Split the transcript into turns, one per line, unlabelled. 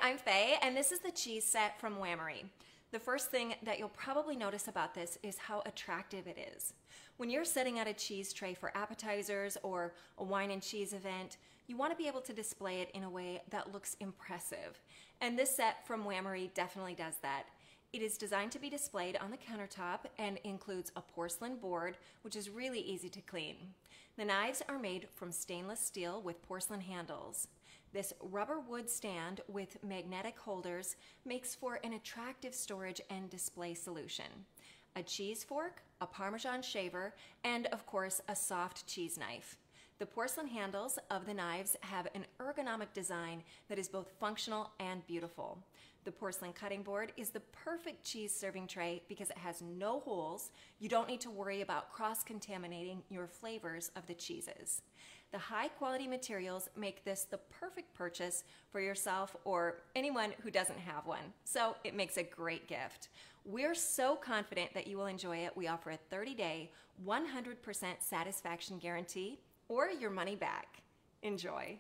I'm Faye, and this is the cheese set from Wamery. The first thing that you'll probably notice about this is how attractive it is. When you're setting out a cheese tray for appetizers or a wine and cheese event, you want to be able to display it in a way that looks impressive. And this set from Wamery definitely does that. It is designed to be displayed on the countertop and includes a porcelain board, which is really easy to clean. The knives are made from stainless steel with porcelain handles. This rubber wood stand with magnetic holders makes for an attractive storage and display solution. A cheese fork, a Parmesan shaver, and of course a soft cheese knife. The porcelain handles of the knives have an ergonomic design that is both functional and beautiful. The porcelain cutting board is the perfect cheese serving tray because it has no holes. You don't need to worry about cross-contaminating your flavors of the cheeses. The high-quality materials make this the perfect purchase for yourself or anyone who doesn't have one, so it makes a great gift. We're so confident that you will enjoy it. We offer a 30-day, 100% satisfaction guarantee or your money back. Enjoy.